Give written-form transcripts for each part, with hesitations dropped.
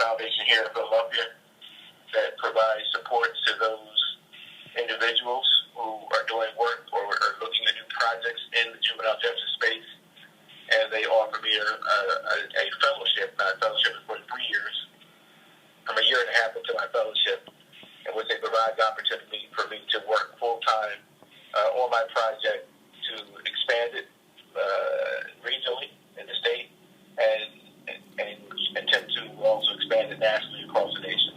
Foundation here in Philadelphia that provides support to those individuals who are doing work or are looking to do projects in the juvenile justice space. And they offer me a fellowship. My fellowship is for 3 years. I'm a year and a half into my fellowship, in which they provide the opportunity for me to work full-time on my project to expand it regionally in the state and attempt to also expand it nationally across the nation.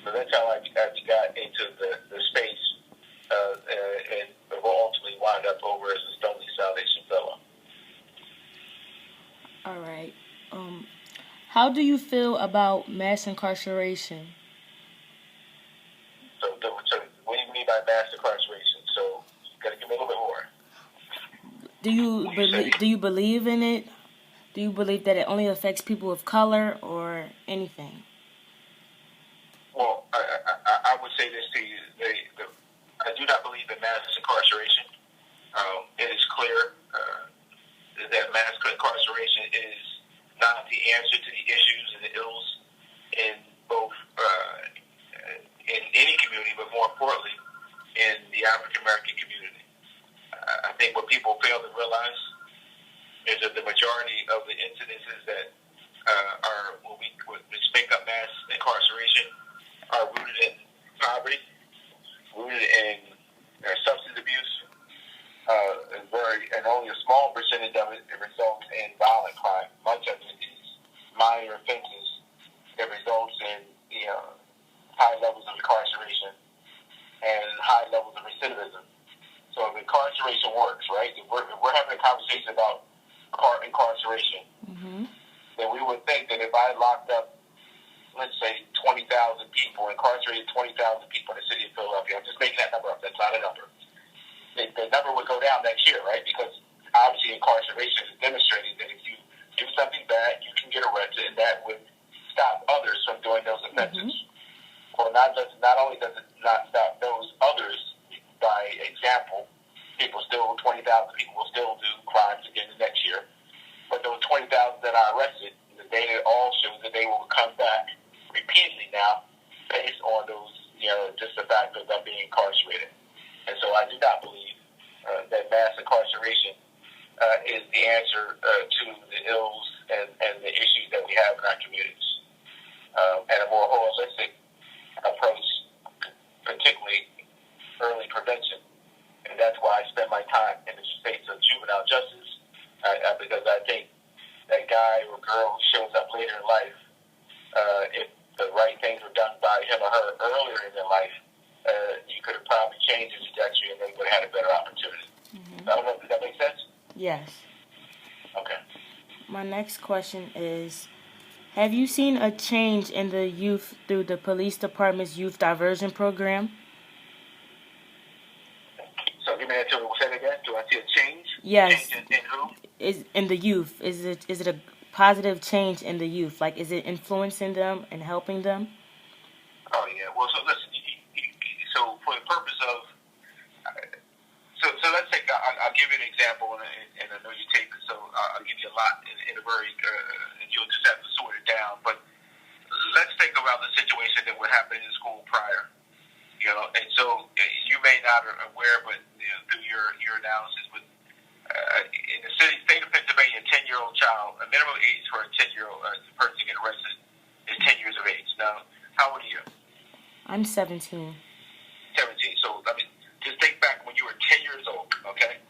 So that's how I got into the space and will ultimately wind up over as a Stoneleaf Salvation Fellow. All right. How do you feel about mass incarceration? So what do you mean by mass incarceration? So you got to give me a little bit more. Do you believe in it? Do you believe that it only affects people of color or anything? Well, I would say this to you. I do not believe in mass incarceration. It is clear that mass incarceration is not the answer to the issues and the ills in both in any community, but more importantly, in the African American community. I think what people fail to realize is that the majority of the incidences that which make up mass incarceration are rooted in poverty, rooted in substance abuse, and only a small percentage of it results in violent crime. Much of it is minor offenses that results in high levels of incarceration and high levels of recidivism. So if incarceration works, right? If we're having a conversation about incarceration, then we would think that if I locked up, let's say, 20,000 people, incarcerated 20,000 people in the city of Philadelphia, I'm just making that number up, that's not a number, the number would go down next year, right? Because obviously incarceration is demonstrating that if you do something bad, you can get arrested, and that would stop others from doing those offenses. Well, not only does it not stop those others, by example, 20,000 people will still do crimes again the next year, but those 20,000 that are arrested, the data all shows that they will come back repeatedly now based on those, just the fact of them being incarcerated. And so I do not believe that mass incarceration is the answer to the ills and the issues that we have in our communities. And a more holistic approach, particularly early prevention. And that's why I spend my time in the space of juvenile justice, because I think that guy or girl who shows up later in life, if the right things were done by him or her earlier in their life, you could have probably changed the trajectory and they would have had a better opportunity. I don't know, does that make sense? Yes. Okay. My next question is, have you seen a change in the youth through the police department's youth diversion program? So give me that to say it again. Do I see a change? Yes. Change in who? Is in the youth. Is it a positive change in the youth? Like, is it influencing them and helping them? Oh yeah. Well, so listen. So for the purpose of, so let's take. I'll give you an example, and I know you take it. So I'll give you a lot in a very, and you'll just have to sort it down. But let's think about the situation that would happen in school prior. And so you may not are aware, but through your analysis, but in the state of Pennsylvania, a 10-year-old child, a minimum age for a 10-year-old person to get arrested is 10 years of age. Now, how old are you? I'm 17. 17. So, just think back when you were 10 years old, okay?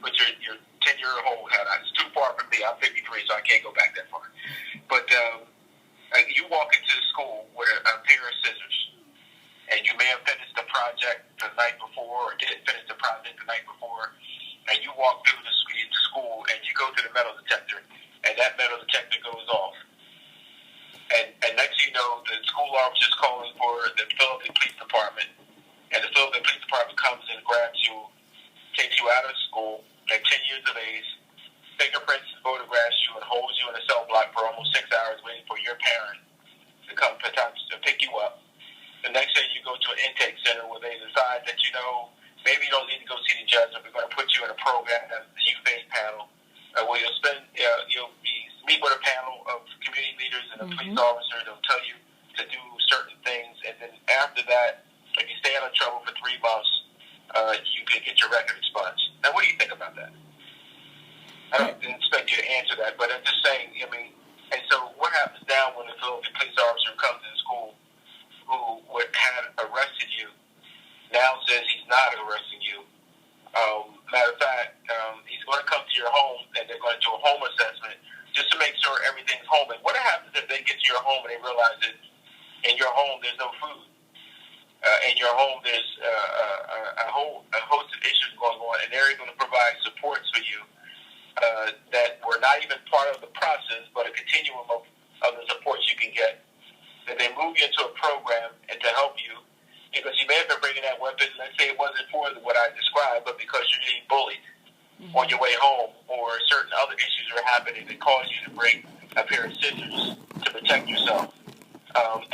But your 10-year-old hat on. It's too far from me. I'm 53, so I can't go back that far. But you walk into school with a pair of scissors, and you may have finished the project the night before or didn't finish the project the night before, and you walk through the school and you go to the metal detector, and that metal detector goes off. And next you know, the school officer is calling for the Philadelphia Police Department, and the Philadelphia Police Department comes and grabs you, takes you out of school at 10 years of age, fingerprints, photographs you, and holds you in a cell block for almost 6 hours waiting for your parent to come to pick you up. The next day you go to an intake center where they decide that, maybe you don't need to go see the judge, but we're going to put you in a program, the youth aid panel, where you'll be meet with a panel of community leaders and a police officer. They'll tell you to do certain things, and then after that, if you stay out of trouble for 3 months, you can get your record expunged. Now, what do you think about that? I don't expect you to answer that, but I'm just saying, I mean, and so what happens now when the Philadelphia police officer who comes into school who had arrested you now says he's not arresting you? Matter of fact, he's going to come to your home and they're going to do a home assessment just to make sure everything's home. And what happens if they get to your home and they realize that in your home there's no food? In your home there's a host of issues going on, and they're going to provide supports for you that were not even part of the process, but a continuum of the supports you can get. That they move you into a program and to help you, because you may have been bringing that weapon, let's say it wasn't for what I described, but because you're getting bullied on your way home, or certain other issues are happening that cause you to bring a pair of scissors to protect yourself.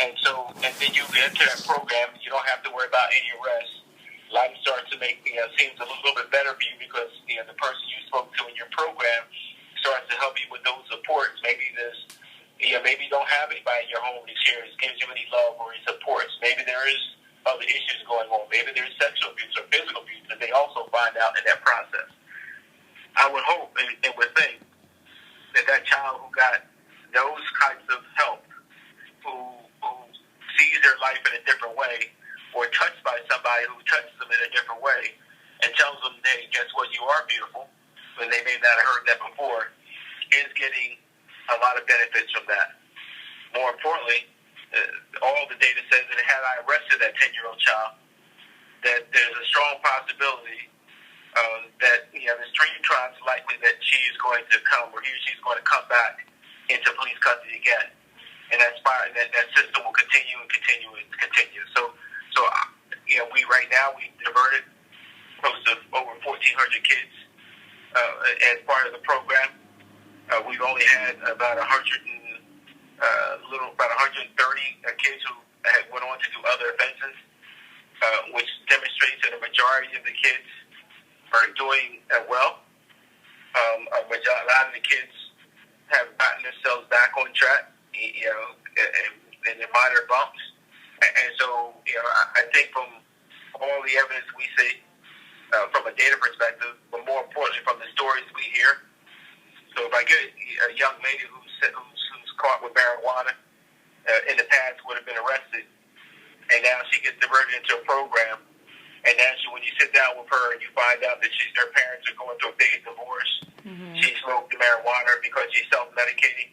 And then you get into that program, you don't have to worry about any arrests. Life starts to make, seems a little bit better for you because, the person you spoke to in your program starts to help you with those supports. Maybe maybe you don't have anybody in your home that gives you any love or any supports. Maybe there is other issues going on. Maybe there's sexual abuse or physical abuse that they also find out in that process. I would hope and would think that child who got those kinds of help, who sees their life in a different way, or touched by somebody who touches them in a different way and tells them, hey, guess what, you are beautiful, when they may not have heard that before, is getting a lot of benefits from that. More importantly, all the data says that had I arrested that 10-year-old child, that there's a strong possibility that there's 3 times likely that she is going to come, or he or she is going to come back into police custody again, and that system will continue and continue and continue. So we right now we diverted close to over 1,400 kids as part of the program. We've only had about 130 kids who went on to do other offenses, which demonstrates that a majority of the kids are doing well. A lot of the kids have gotten themselves back on track, and their minor bumps. And so, I think from all the evidence we see, from a data perspective, but more importantly from the stories we hear. So if I get a young lady who's caught with marijuana in the past would have been arrested, and now she gets diverted into a program, and then when you sit down with her and you find out that her parents are going through a big divorce, she smoked the marijuana because she's self-medicating,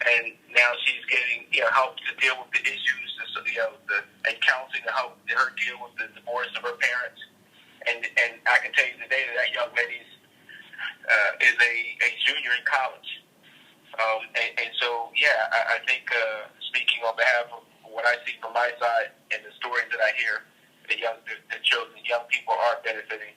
and now she's getting help to deal with the issues, and counseling to help her deal with the divorce of her parents. And I can tell you today that young lady is a junior in college. And so, I think speaking on behalf of what I see from my side and the stories that I hear, the children, young people are benefiting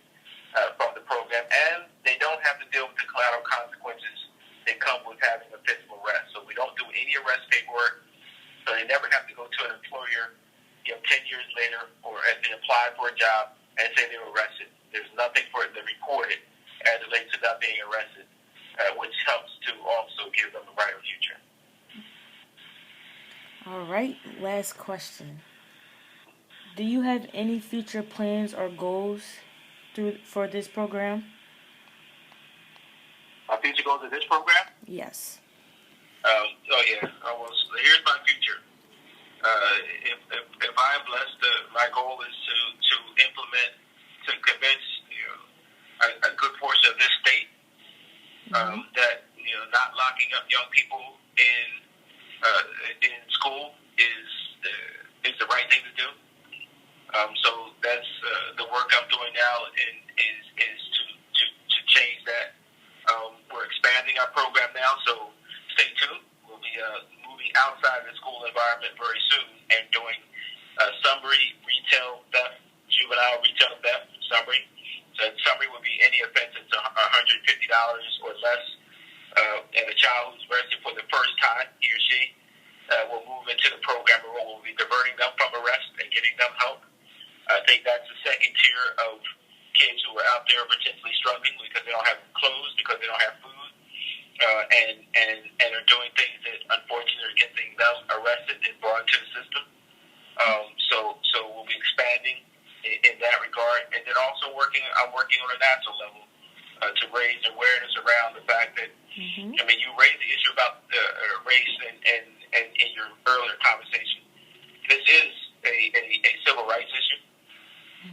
from the program, and they don't have to deal with the collateral consequences that come with having a physical arrest. So we don't do any arrest paperwork, so they never have to go to an employer 10 years later or as they apply for a job and say they were arrested. There's nothing for them to report it as it relates to not being arrested, which helps to also give them a brighter future. All right, last question. Do you have any future plans or goals for this program? My future goals of this program? Yes. Here's my future. If I'm blessed, my goal is to implement, to convince a good portion of this state that not locking up young people in school is the right thing to do. So that's the work I'm doing now is to change that. We're expanding our program now, so stay tuned. We'll be moving outside the school environment very soon and doing summary retail theft, juvenile retail theft summary. So summary would be any offense that's $150 or less, and a child who's arrested for the first time, he or she, will move into the program where we'll be diverting them from arrest and getting them help. I think that's the second tier of kids who are out there potentially struggling because they don't have clothes, because they don't have food, and arrested and brought into the system. So we'll be expanding in that regard, and then also I'm working on a national level to raise awareness around the fact that I mean, you raised the issue about race and in your earlier conversation. This is a civil rights issue.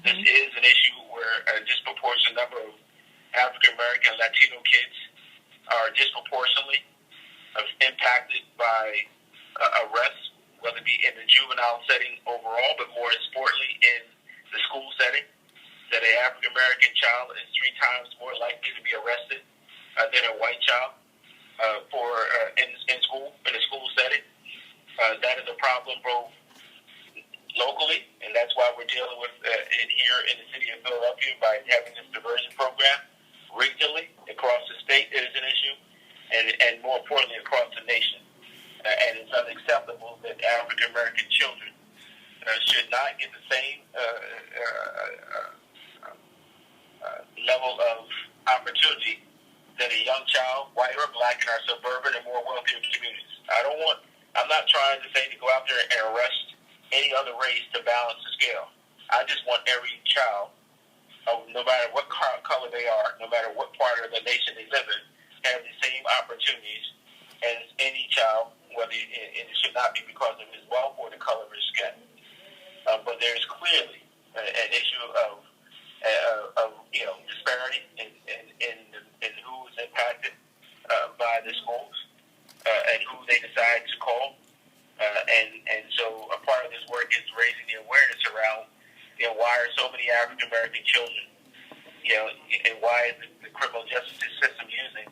This is an issue where a disproportionate number of African American Latino kids are disproportionately impacted by arrests, whether it be in the juvenile setting overall, but more importantly in the school setting, that an African American child is 3 times more likely to be arrested than a white child in school, in a school setting. That is a problem both locally, and that's why we're dealing with it here in the city of Philadelphia by having this diversion program. Regionally, across the state, it is an issue, and more importantly, across the nation. And it's unacceptable that African American children should not get the same level of opportunity that a young child, white or black, in our suburban and more wealthier communities. I'm not trying to say to go out there and arrest any other race to balance the scale. I just want every child, no matter what color they are, no matter what part of the nation they live in, have the same opportunities as any child, whether it should not be because of his wealth or the color of his skin. But there is clearly an issue of disparity in who is impacted by the schools and who they decide to call. And so a part of this work is raising the awareness around, why are so many African American children, and why is the criminal justice system using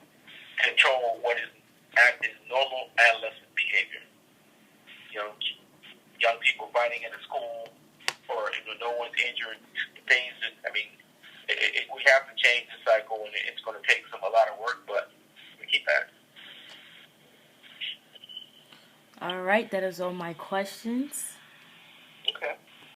control what is normal adolescent behavior? Young people fighting in a school, or no one's injured. Things that, we have to change the cycle, and it's going to take a lot of work, but we keep at it. All right, that is all my questions.